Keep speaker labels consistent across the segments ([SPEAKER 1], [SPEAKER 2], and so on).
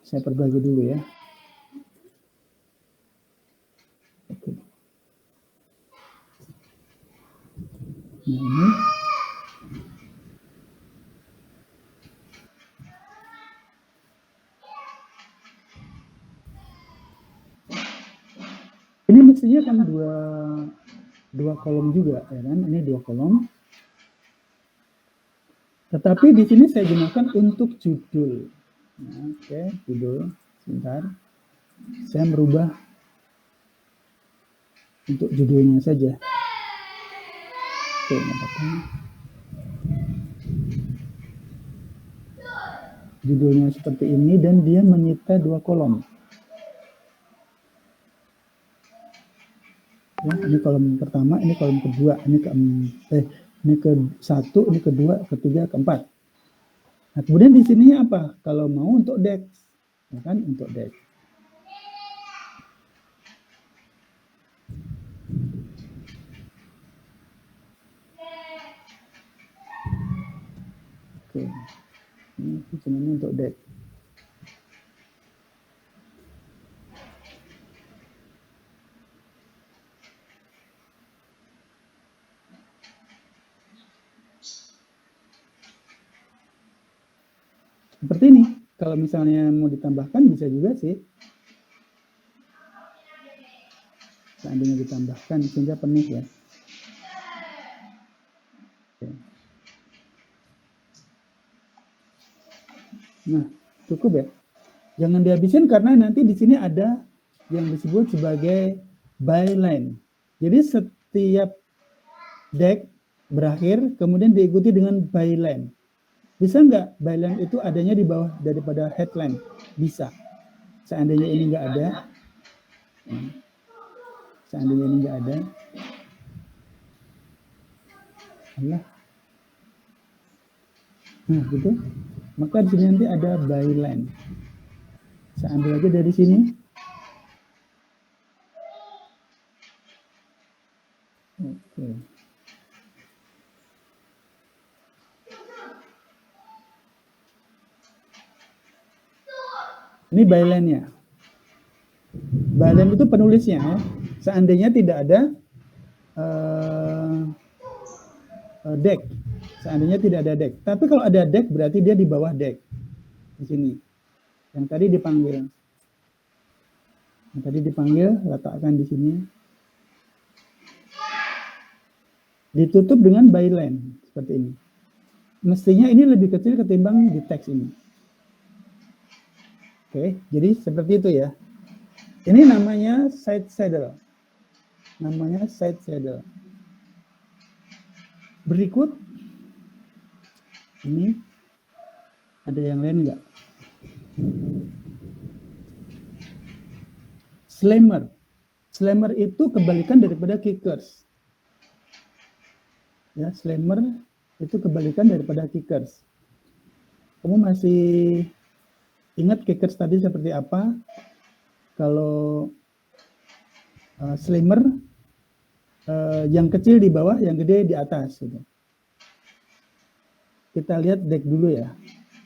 [SPEAKER 1] Saya perbagi dulu ya. Oke. Nah, ini mestinya kan dua kolom juga ya kan, ini 2 kolom. Tetapi di sini saya gunakan untuk judul. Nah, oke, judul. Sebentar. Saya merubah untuk judulnya saja. Oke, apa-apa. Judulnya seperti ini dan dia menyita 2 kolom. Ya, ini kolom pertama, ini kolom kedua, ini ke-1, ini kedua, ketiga, keempat. Nah, kemudian di sini apa? Kalau mau untuk DEX, ya kan, untuk DEX. Oke, ini sebenarnya untuk DEX. Seperti ini. Kalau misalnya mau ditambahkan bisa juga sih. Seandainya ditambahkan sehingga penuh ya. Oke. Nah, cukup ya. Jangan dihabisin karena nanti di sini ada yang disebut sebagai byline. Jadi setiap deck berakhir kemudian diikuti dengan byline. Bisa nggak byline itu adanya di bawah daripada headline? Bisa. Seandainya ini nggak ada, seandainya ini nggak ada, Allah. Nah, gitu. Maka di sini nanti ada byline. Saya ambil aja dari sini. Oke. Ini byline-nya. Byline itu penulisnya ya. Seandainya tidak ada deck. Seandainya tidak ada deck. Tapi kalau ada deck berarti dia di bawah deck. Di sini. Yang tadi dipanggil. Yang tadi dipanggil, letakkan di sini. Ditutup dengan byline seperti ini. Mestinya ini lebih kecil ketimbang di teks ini. Oke, jadi seperti itu ya. Ini namanya side saddle. Namanya side saddle. Berikut ini ada yang lain enggak? Slammer. Slammer itu kebalikan daripada kickers. Ya, slammer itu kebalikan daripada kickers. Kamu masih ingat kickers tadi seperti apa? Kalau slammer yang kecil di bawah, yang gede di atas. Gitu. Kita lihat deck dulu ya.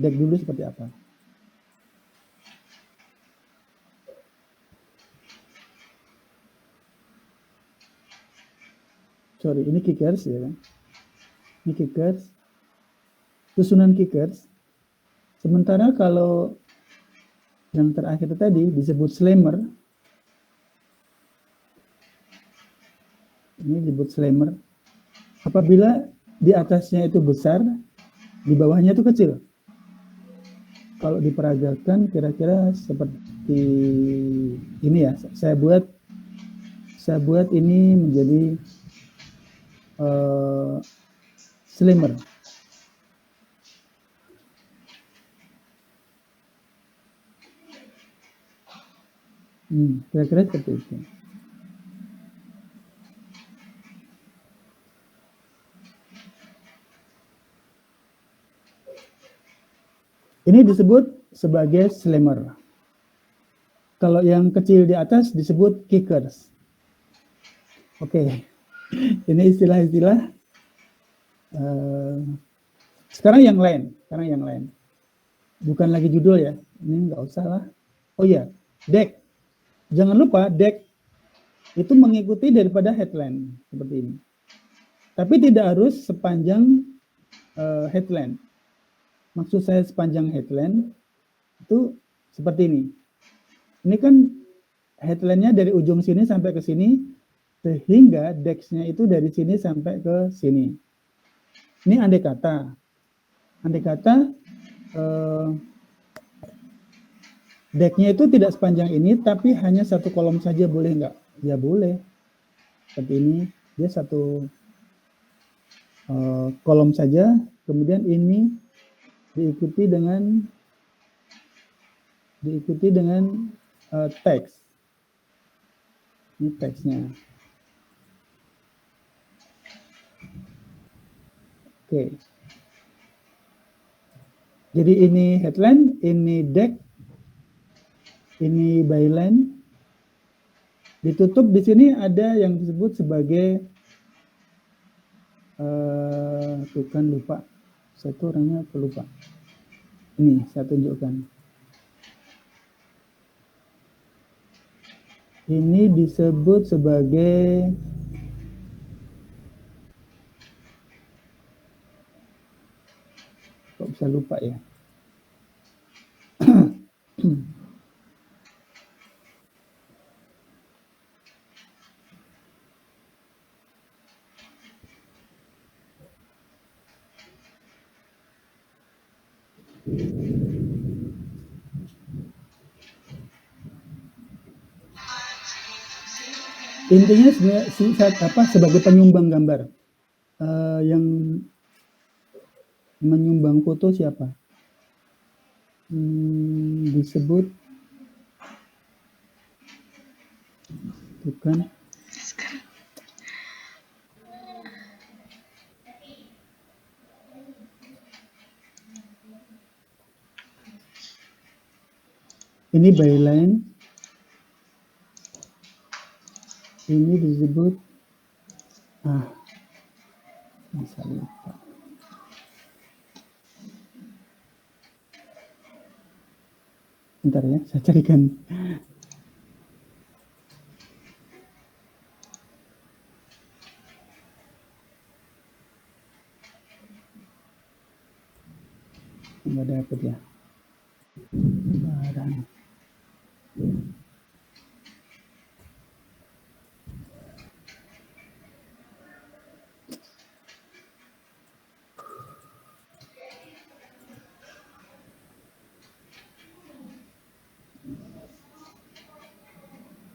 [SPEAKER 1] Deck dulu seperti apa. Sorry, ini kickers ya kan. Ini kickers. Susunan kickers. Sementara kalau yang terakhir tadi disebut slammer. Ini disebut slammer. Apabila di atasnya itu besar, di bawahnya itu kecil. Kalau diperagakan kira-kira seperti ini ya. Saya buat ini menjadi slimmer. Kira-kira seperti itu. Ini disebut sebagai slammer. Kalau yang kecil di atas disebut kickers. Oke. Ini istilah-istilah. Sekarang yang lain. Bukan lagi judul ya. Ini nggak usah lah. Oh iya, deck. Jangan lupa deck itu mengikuti daripada headline seperti ini. Tapi tidak harus sepanjang headline. Maksud saya sepanjang headline itu seperti ini. Ini kan headline-nya dari ujung sini sampai ke sini, sehingga deck-nya itu dari sini sampai ke sini. Ini andai kata deck-nya itu tidak sepanjang ini, tapi hanya satu kolom saja, boleh nggak? Ya boleh. Seperti ini, dia satu kolom saja, kemudian ini diikuti dengan teks. Ini teksnya. Oke. Jadi ini headline, ini deck, ini byline. Ditutup di sini ada yang disebut sebagai bukan lupa. Satu orangnya pelupa. Ini saya tunjukkan. Ini disebut sebagai kok bisa lupa ya? Intinya sebagai penyumbang gambar. Yang menyumbang foto siapa? Disebut bukan ini byline, ini disebut bisa lupa. Bentar ya, saya carikan. Nggak dapat ya. Barang.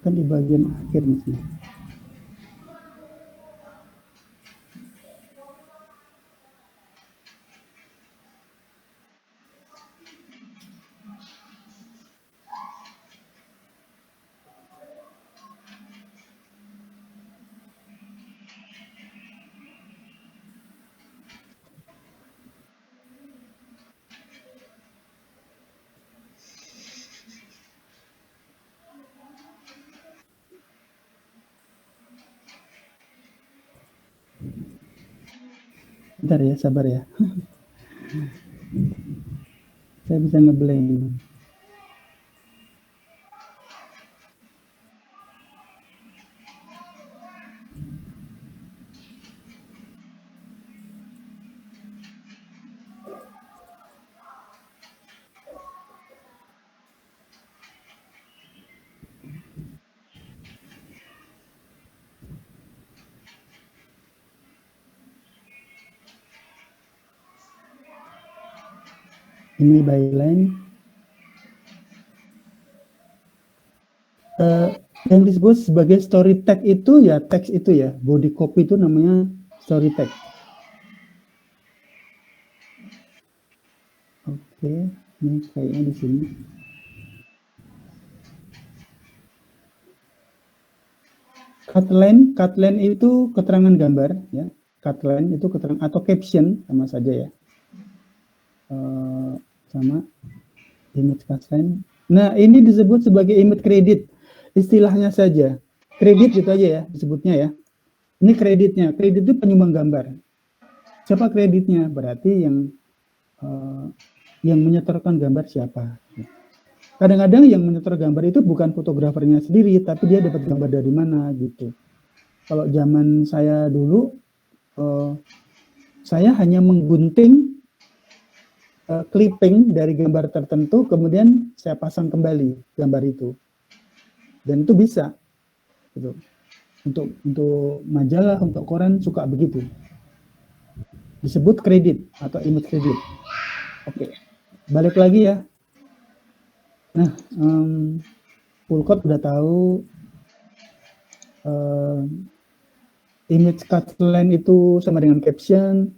[SPEAKER 1] Kan di bagian akhir nih. Bentar ya, sabar ya. Saya bisa ngeblank. Ini byline. Yang disebut sebagai story tag itu ya teks itu ya, body copy itu namanya story tag. Oke, ini kayaknya di sini. Cutline itu keterangan gambar ya. Cutline itu keterangan atau caption sama saja ya. Sama image cutline. Nah, ini disebut sebagai image credit. Istilahnya saja. Kredit gitu aja ya disebutnya ya. Ini kreditnya. Kredit itu penyumbang gambar. Siapa kreditnya? Berarti yang menyetorkan gambar siapa. kadang-kadang yang menyetor gambar itu bukan fotografernya sendiri, tapi dia dapat gambar dari mana gitu. Kalau zaman saya dulu, saya hanya menggunting clipping dari gambar tertentu, kemudian saya pasang kembali gambar itu, dan itu bisa gitu. Untuk majalah, untuk koran suka begitu, disebut kredit atau image kredit. Oke, balik lagi ya. Nah, full code udah tahu, image cut line itu sama dengan caption.